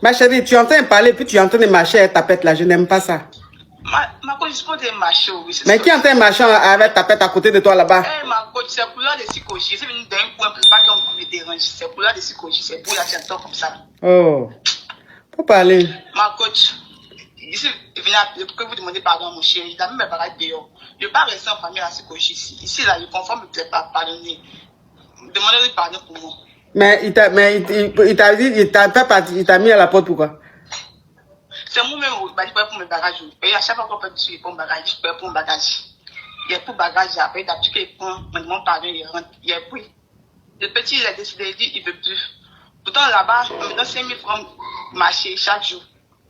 Ma chérie, tu es en train de parler, puis tu es en train de marcher avec ta pète là. Je n'aime pas ça. Ma coach, je peux marcher, oui. Mais qui est en train de marcher avec ta pète à côté de toi là-bas? Eh, ma coach, c'est pour là de psychologie. C'est venu d'un point, pas qu'on me dérange. C'est pour là de psychologie. C'est pour la chanson comme ça. Oh. Faut parler. Ma coach, ici, je viens que vous demandez pardon à mon chéri. Il a même mes bagages dehors. Je ne vais pas rester en famille à la psychologie ici. Ici, là, le confort ne me plaît pas. Pardonnez. Demandez-lui pardon pour moi. Mais il t'a dit, il t'a mis à la porte pourquoi? C'est moi-même qui paye pour mes bagages. Et à chaque fois qu'on peut tuer pour mes bagages, je paye pour mes bagages. Il y a pour bagages, après, d'habitude, il prend, me demande pardon, il rentre. Il y a pris. Le petit, il a décidé, il dit, il ne veut plus. Pourtant, là-bas, on me donne 5 000 francs marcher chaque jour.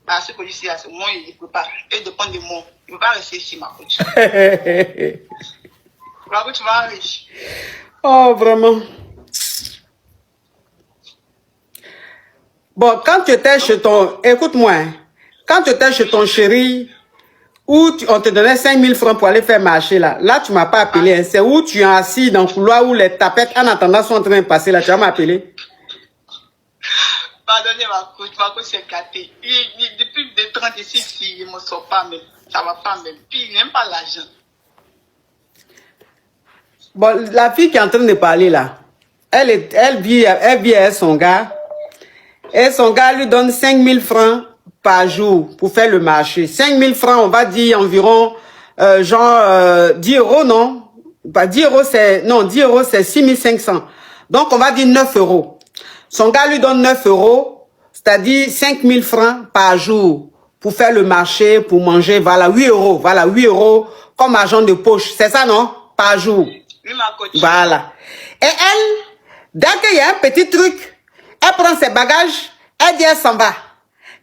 Parce que ici, à ce moment, il ne peut pas. Il dépend de moi. Il ne peut pas rester ici, ma coach. Ma coach, tu vas riche. Oh, vraiment. Bon, quand tu étais chez ton... Écoute-moi, hein. Quand tu étais chez ton chéri, où on te donnait 5 000 francs pour aller faire marcher là, là tu ne m'as pas appelé. Hein. C'est où tu es assis dans le couloir où les tapettes en attendant sont en train de passer là, tu vas m'appeler. Pardonnez ma coach c'est gâté. Depuis 36 il ne me sort pas même. Ça ne va pas même. Puis il n'aime pas l'argent. Bon, la fille qui est en train de parler là, elle vit avec son gars. Et son gars lui donne 5 000 francs par jour pour faire le marché. 5 000 francs, on va dire environ, 10 euros, non? Pas 10 euros, c'est, non, 10 euros, c'est 6 500. Donc, on va dire 9 euros. Son gars lui donne 9 euros, c'est-à-dire 5 000 francs par jour pour faire le marché, pour manger, voilà, 8 euros. Voilà, 8 euros comme argent de poche. C'est ça, non? Par jour. Oui, ma coach. Voilà. Et elle, dès qu'il y a un petit truc, elle prend ses bagages, elle dit elle s'en va.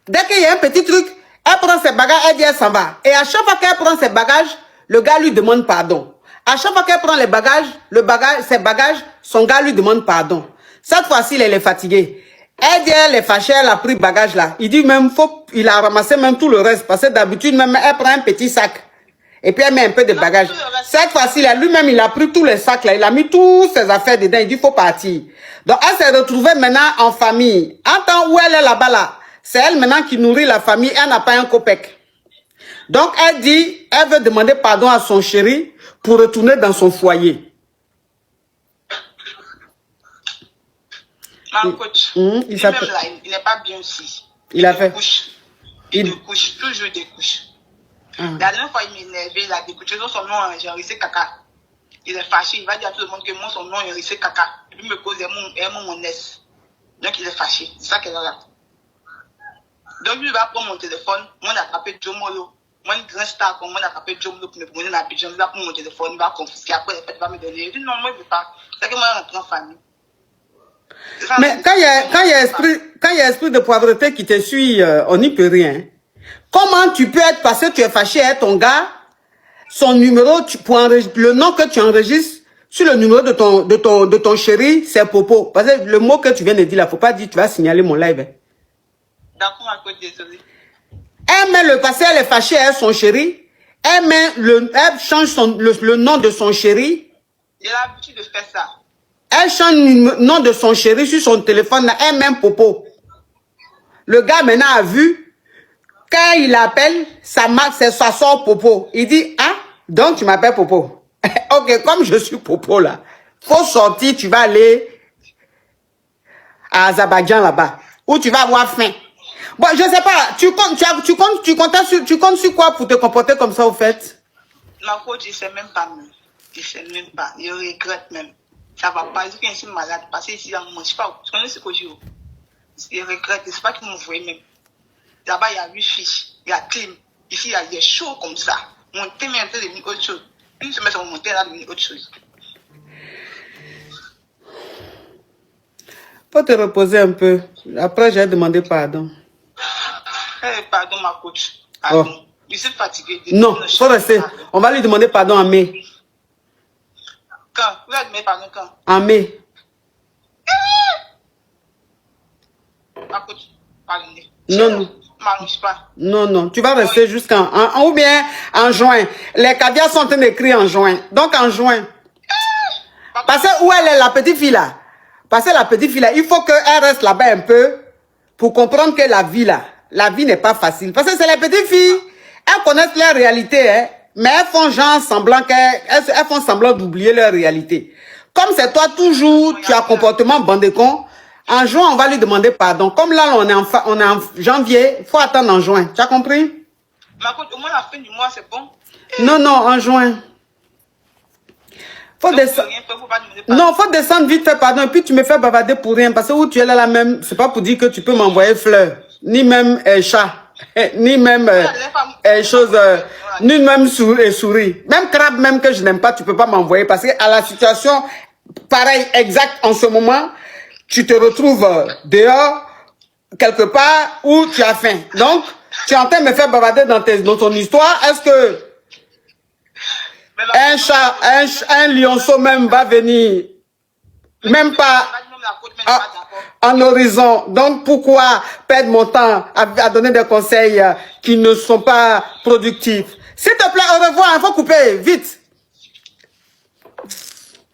Dès qu'il y a un petit truc, elle prend ses bagages, elle dit elle s'en va. Et à chaque fois qu'elle prend ses bagages, le gars lui demande pardon. À chaque fois qu'elle prend les bagages, ses bagages, son gars lui demande pardon. Cette fois-ci, elle est fatiguée. Elle dit elle est fâchée, elle a pris le bagage là. Il dit même, il a ramassé même tout le reste. Parce que d'habitude, même elle prend un petit sac. Et puis elle met un peu de bagages. Cette fois-ci, lui-même, il a pris tous les sacs là. Il a mis toutes ses affaires dedans. Il dit, il faut partir. Donc, elle s'est retrouvée maintenant en famille. En temps où elle est là-bas là, c'est elle maintenant qui nourrit la famille. Elle n'a pas un copec. Donc, elle dit, elle veut demander pardon à son chéri pour retourner dans son foyer. Ma coach, il lui-même là, il n'est pas bien aussi. Il a fait. Il découche, toujours découche. La dernière fois, il m'énervait, il a découché son nom, j'ai enregistré caca. Il est fâché, il va dire à tout le monde que moi, son nom est enregistré caca. Et puis, me cause mon S. Donc, il est fâché. C'est ça qu'elle a là. Donc, lui, il va prendre mon téléphone. Moi, on a attrapé Jomolo. Moi, une grande star, comme moi, on a attrapé Jomolo pour me promener dans la pigeon. Il va prendre mon téléphone, il va confisquer. Après, il va me donner. Je dis non, moi, je ne veux pas. C'est que moi, je rentre en famille. Mais quand il y a esprit de poivreté qui te suit, on n'y peut rien. Comment tu peux être, parce que tu es fâché avec ton gars, son numéro, le nom que tu enregistres sur le numéro de ton chéri, c'est Popo. Parce que le mot que tu viens de dire là, faut pas dire, tu vas signaler mon live. D'accord, ma coach, désolé. Elle met le passé, elle est fâchée avec son chéri. Elle change le nom de son chéri. J'ai l'habitude de faire ça. Elle change le nom de son chéri sur son téléphone là, elle met Popo. Le gars maintenant a vu. Quand il appelle, ça sort Popo. Il dit, ah, donc tu m'appelles Popo. Ok, comme je suis Popo là, faut sortir, tu vas aller à Azerbaïdjan là-bas, où tu vas avoir faim. Bon, je sais pas, tu comptes sur quoi pour te comporter comme ça au fait? Ma coach, il ne sait même pas même. Il ne sait même pas. Il regrette même. Ça va pas. Je suis malade. Parce que ici, je ne sais pas. Je connais ce que je dis. Il regrette. C'est pas qu'il me voit même. Là-bas, il y a 8 fiches, il y a clim. Ici, il y a chaud comme ça. Monter, mais un peu de autre chose. Une semaine, ça va monter là, de autre chose. Faut te reposer un peu. Après, j'ai demandé pardon. Pardon, ma coach. Pardon. Oh. Je suis fatigué. Non, faut rester. On va lui demander pardon en mai. Quand? Vous allez demander pardon quand? En mai. Ma coach, pardonnez. Non. Pas. Non, tu vas rester jusqu'en... Ou bien en juin. Les cadets sont en train d'écrire en juin. Donc en juin. Parce que où elle est, la petite fille là? Parce que la petite fille là, il faut qu'elle reste là-bas un peu pour comprendre que la vie là, la vie n'est pas facile. Parce que c'est les petites filles, elles connaissent leur réalité, hein, mais elles font genre semblant elles font semblant d'oublier leur réalité. Comme c'est toi toujours, tu as comportement bandécon, en juin, on va lui demander pardon. Comme là, on est en janvier, il faut attendre en juin. Tu as compris? Ma coach, au moins la fin du mois, c'est bon. Non, non, en juin. Faut descendre. Non, faut descendre vite, faire pardon. Et puis tu me fais bavarder pour rien. Parce que où tu es là même, c'est pas pour dire que tu peux m'envoyer fleurs. Ni même chat. Ni même chose. Ni même souris. Même crabe même que je n'aime pas, tu peux pas m'envoyer. Parce que à la situation, pareil, exact en ce moment, tu te retrouves dehors, quelque part, où tu as faim. Donc, tu es en train de me faire bavarder dans ton histoire. Est-ce que un chat, un lionceau même va venir, même pas en horizon. Donc, pourquoi perdre mon temps à donner des conseils qui ne sont pas productifs? S'il te plaît, au revoir, il faut couper, vite.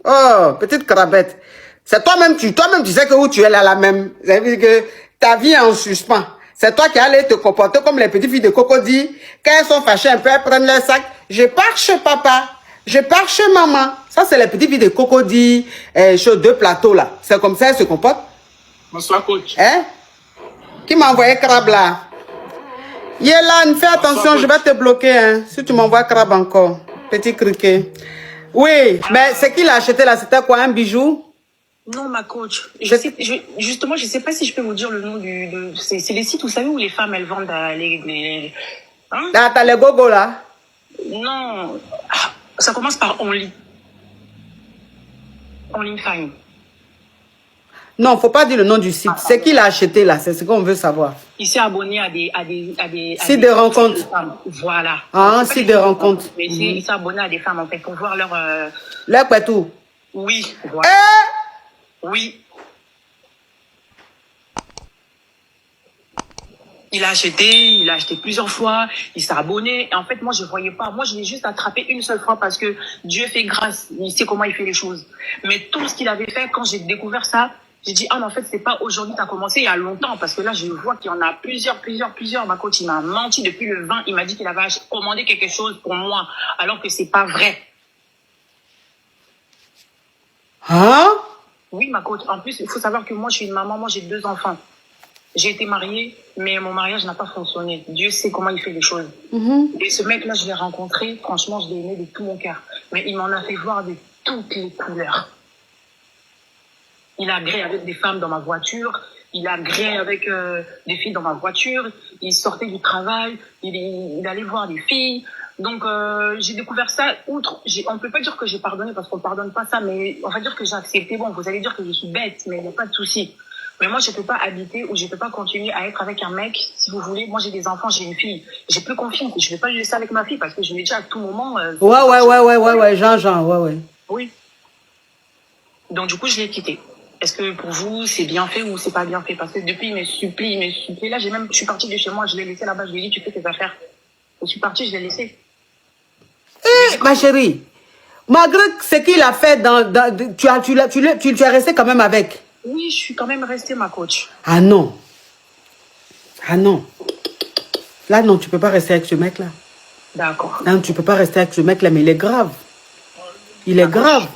Oh, petite crabette. C'est toi-même, tu sais que où tu es là même. C'est-à-dire que ta vie est en suspens. C'est toi qui allais te comporter comme les petites filles de Cocody. Quand elles sont fâchées un peu, elles prennent leur sac. Je pars chez papa. Je pars chez maman. Ça, c'est les petites filles de Cocody, sur 2 plateaux là. C'est comme ça elles se comportent. Bonsoir, coach. Hein? Qui m'a envoyé crabe là? Yélan, fais attention, je vais te bloquer. Hein, si tu m'envoies crabe encore. Petit criquet. Oui, mais c'est qui l'a acheté là? C'était quoi, un bijou? Non, ma coach. Justement, je sais pas si je peux vous dire le nom c'est les sites, vous savez, où les femmes, elles vendent les hein? Ah, t'as les gogos là? Non. Ça commence par Only. Only Fine. Non, faut pas dire le nom du site. C'est qui l'a acheté là? C'est ce qu'on veut savoir. Il s'est abonné à des site de rencontres. Voilà. Ah, site de rencontres. Mais il s'est abonné à des femmes, en fait, pour voir leur... Leur pétou. Oui. Voilà. Oui. Il a acheté plusieurs fois, il s'est abonné. Et en fait, moi, je voyais pas. Moi, je l'ai juste attrapé une seule fois parce que Dieu fait grâce. Il sait comment il fait les choses. Mais tout ce qu'il avait fait, quand j'ai découvert ça, j'ai dit, ah, mais en fait, c'est pas aujourd'hui, t'as commencé il y a longtemps. Parce que là, je vois qu'il y en a plusieurs. Ma coach, il m'a menti depuis le 20. Il m'a dit qu'il avait commandé quelque chose pour moi, alors que c'est pas vrai. Hein? Oui, ma coach. En plus, il faut savoir que moi, je suis une maman. Moi, j'ai 2 enfants. J'ai été mariée, mais mon mariage n'a pas fonctionné. Dieu sait comment il fait les choses. Et ce mec-là, je l'ai rencontré. Franchement, je l'ai aimé de tout mon cœur. Mais il m'en a fait voir de toutes les couleurs. Il a gréé avec des femmes dans ma voiture. Il a gréé avec des filles dans ma voiture. Il sortait du travail. Il allait voir des filles. Donc, j'ai découvert ça. On peut pas dire que j'ai pardonné parce qu'on pardonne pas ça, mais on va dire que j'ai accepté. Bon, vous allez dire que je suis bête, mais il n'y a pas de souci. Mais moi, je peux pas habiter ou je peux pas continuer à être avec un mec, si vous voulez. Moi, j'ai des enfants, j'ai une fille. J'ai plus confiance. Je vais pas le laisser avec ma fille parce que je lui dis à tout moment. Ouais, Jean, ouais. Oui. Donc, du coup, je l'ai quitté. Est-ce que pour vous, c'est bien fait ou c'est pas bien fait? Parce que depuis, il me supplie. Là, je suis partie de chez moi, je l'ai laissé là-bas, je lui ai dit, tu fais tes affaires. Je suis partie, je l'ai laissé. Ma chérie, malgré ce qu'il a fait, tu es resté quand même avec. Oui, je suis quand même restée, ma coach. Ah non. Là, non, tu peux pas rester avec ce mec-là. D'accord. Non, tu peux pas rester avec ce mec-là, mais il est grave. Il est grave.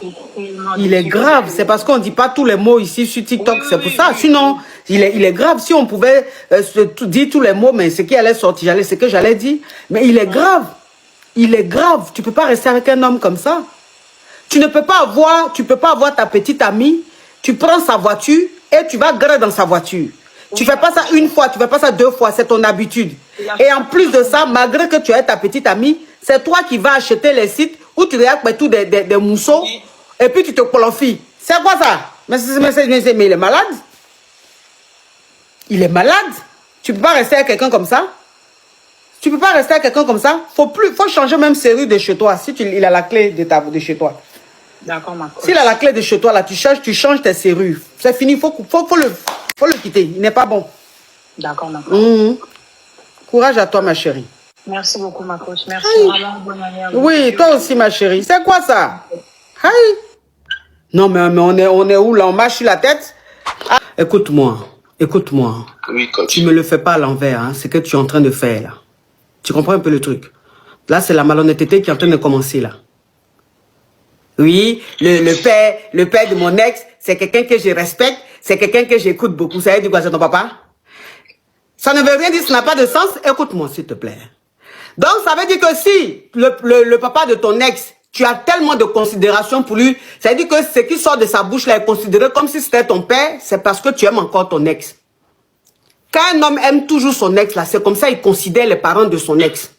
Il est grave. C'est parce qu'on ne dit pas tous les mots ici sur TikTok. C'est pour ça. Sinon, il est grave. Si on pouvait dire tous les mots, mais ce qui allait sortir, ce que j'allais dire. Mais il est grave. Il est grave. Tu peux pas rester avec un homme comme ça. Tu peux pas avoir ta petite amie. Tu prends sa voiture et tu vas garer dans sa voiture. Tu fais pas ça une fois, tu fais pas ça 2 fois. C'est ton habitude. Et en plus de ça, malgré que tu aies ta petite amie, c'est toi qui vas acheter les sites où tu regardes tout des mousseaux et puis tu te qualifies. C'est quoi ça? Mais il est malade. Il est malade. Tu peux pas rester avec quelqu'un comme ça. Tu peux pas rester avec quelqu'un comme ça. Faut changer même serrure de chez toi. Si il a la clé de chez toi. D'accord, ma coach. S'il a la clé de chez toi, là, tu changes tes serrures. C'est fini. Faut le quitter. Il n'est pas bon. D'accord, ma coach. Courage à toi, ma chérie. Merci beaucoup, ma coach. Merci vraiment. Bonne année à vous. Oui, toi aussi, ma chérie. C'est quoi ça? Aïe. Non, mais on est où là? On marche sur la tête? Ah, écoute-moi. Écoute-moi. Oui, coach. Tu me le fais pas à l'envers, hein, c'est que tu es en train de faire là. Tu comprends un peu le truc? Là, c'est la malhonnêteté qui est en train de commencer là. Oui, le père de mon ex, c'est quelqu'un que je respecte, c'est quelqu'un que j'écoute beaucoup. Ça veut dire quoi, c'est ton papa? Ça ne veut rien dire, ça n'a pas de sens. Écoute-moi, s'il te plaît. Donc, ça veut dire que si le papa de ton ex, tu as tellement de considération pour lui, ça veut dire que ce qui sort de sa bouche là est considéré comme si c'était ton père, c'est parce que tu aimes encore ton ex. Quand un homme aime toujours son ex, là, c'est comme ça qu'il considère les parents de son ex.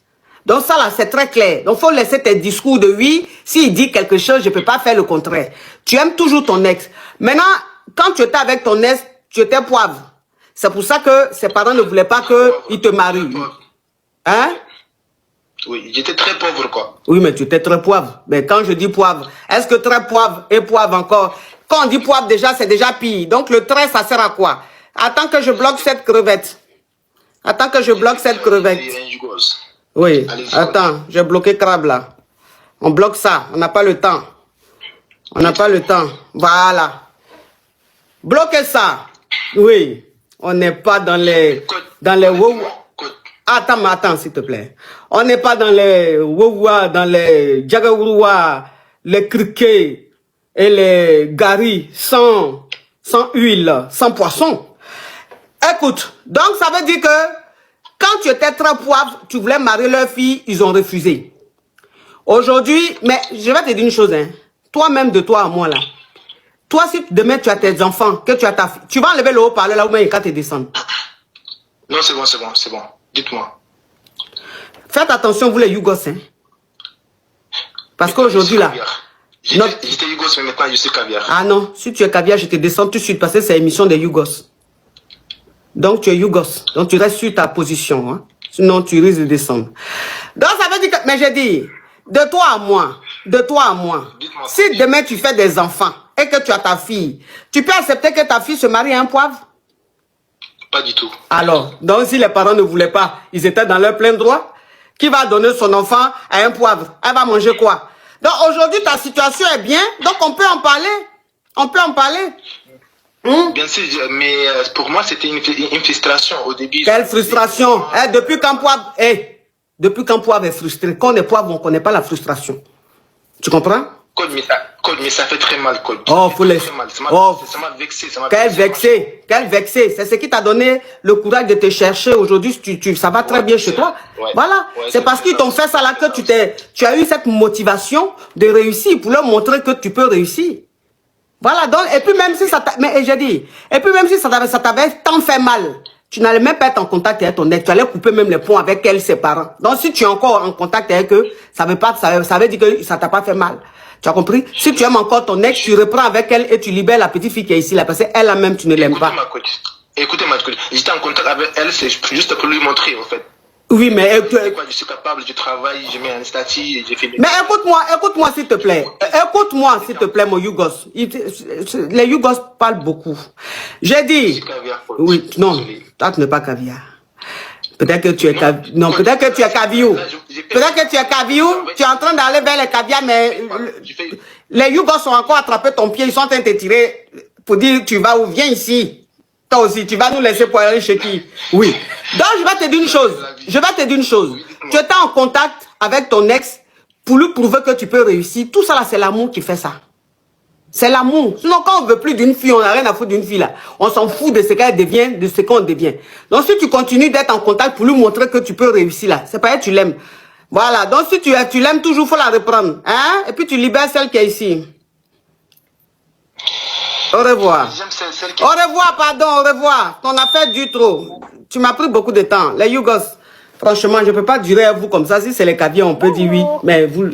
Donc ça, là, c'est très clair. Donc, il faut laisser tes discours de oui. S'il dit quelque chose, je ne peux pas faire le contraire. Tu aimes toujours ton ex. Maintenant, quand tu étais avec ton ex, tu étais poivre. C'est pour ça que ses parents ne voulaient pas qu'il te marie. Hein? Oui, j'étais très pauvre, quoi. Oui, mais tu étais très poivre. Mais quand je dis poivre, est-ce que très poivre et poivre encore? Quand on dit poivre, déjà, c'est déjà pire. Donc, le très, ça sert à quoi? Attends que je bloque cette crevette. Attends que je bloque cette crevette. Oui, attends, j'ai bloqué crabe là. On bloque ça, on n'a pas le temps. On n'a pas le temps. Voilà. Bloquez ça. Oui, on n'est pas dans les... Attends, s'il te plaît. On n'est pas dans les wawa, dans les jagaouroua, les criquets et les garis sans huile, sans poisson. Écoute, donc ça veut dire que quand tu étais très poivre, tu voulais marier leur fille, ils ont refusé. Aujourd'hui, mais je vais te dire une chose, hein. Toi-même de toi à moi là. Toi, si demain tu as tes enfants, que tu as ta fille, tu vas enlever le haut-parleur là où même quand tu descends. Non, c'est bon. Dites-moi. Faites attention, vous les Yougos, hein. Parce qu'aujourd'hui là... J'étais Yougos, mais maintenant je suis caviar. Ah non, si tu es caviar, je te descends tout de suite parce que c'est l'émission des Yougos. Donc tu es Yougos. Donc tu restes sur ta position. Hein. Sinon tu risques de descendre. Donc ça veut dire que... Mais j'ai dit, de toi à moi, si demain tu fais des enfants et que tu as ta fille, tu peux accepter que ta fille se marie à un poivre? Pas du tout. Alors, donc si les parents ne voulaient pas, ils étaient dans leur plein droit. Qui va donner son enfant à un poivre? Elle va manger quoi? Donc aujourd'hui ta situation est bien, donc on peut en parler. On peut en parler. Bien sûr, mais pour moi, c'était une frustration au début. Quelle frustration? Depuis quand poivre est frustré? Quand on est poivre, on ne connaît pas la frustration. Tu comprends? Mais ça fait très mal, Code. Oh, faut laisser. Ça m'a vexé. Quel vexé? C'est ce qui t'a donné le courage de te chercher aujourd'hui. Ça va très bien chez toi. Ouais. Voilà. C'est parce qu'ils t'ont fait ça là que tu as eu cette motivation de réussir pour leur montrer que tu peux réussir. Voilà, donc, et puis même si ça t'avait tant fait mal, tu n'allais même pas être en contact avec ton ex, tu allais couper même les ponts avec elle, ses parents. Donc, si tu es encore en contact avec eux, ça veut dire que ça t'a pas fait mal. Tu as compris? Si tu aimes encore ton ex, tu reprends avec elle et tu libères la petite fille qui est ici, là, parce qu'elle-même, tu ne l'aimes pas. Écoutez, ma coach, j'étais en contact avec elle, c'est juste pour lui montrer, en fait. Oui, mais... je suis capable, je travaille, je mets un statut, j'ai fait... Mais écoute-moi s'il te plaît. Écoute-moi s'il te plaît, mon Yougos. Les Yougos parlent beaucoup. J'ai dit... Oui, non, toi tu n'es pas caviar. Peut-être que tu es caviar. Non, peut-être que tu es caviou. Peut-être que tu es caviou, tu es en train d'aller vers les caviars, mais... Les Yougos ont encore attrapé ton pied, ils sont en train de te tirer pour dire tu vas où, viens ici. Toi aussi, tu vas nous laisser pour aller chez qui? Oui. Donc, je vais te dire une chose. Tu étais en contact avec ton ex pour lui prouver que tu peux réussir. Tout ça, là, c'est l'amour qui fait ça. C'est l'amour. Sinon, quand on veut plus d'une fille, on n'a rien à foutre d'une fille, là. On s'en fout de ce qu'elle devient, de ce qu'on devient. Donc, si tu continues d'être en contact pour lui montrer que tu peux réussir, là, c'est pas elle, tu l'aimes. Voilà. Donc, si tu l'aimes toujours, il faut la reprendre. Hein? Et puis, tu libères celle qui est ici. Au revoir. Au revoir, pardon, au revoir. Ton affaire dure trop. Tu m'as pris beaucoup de temps. Les Yougos, franchement, je ne peux pas durer à vous comme ça. Si c'est les caviars, on peut dire oui. Mais vous...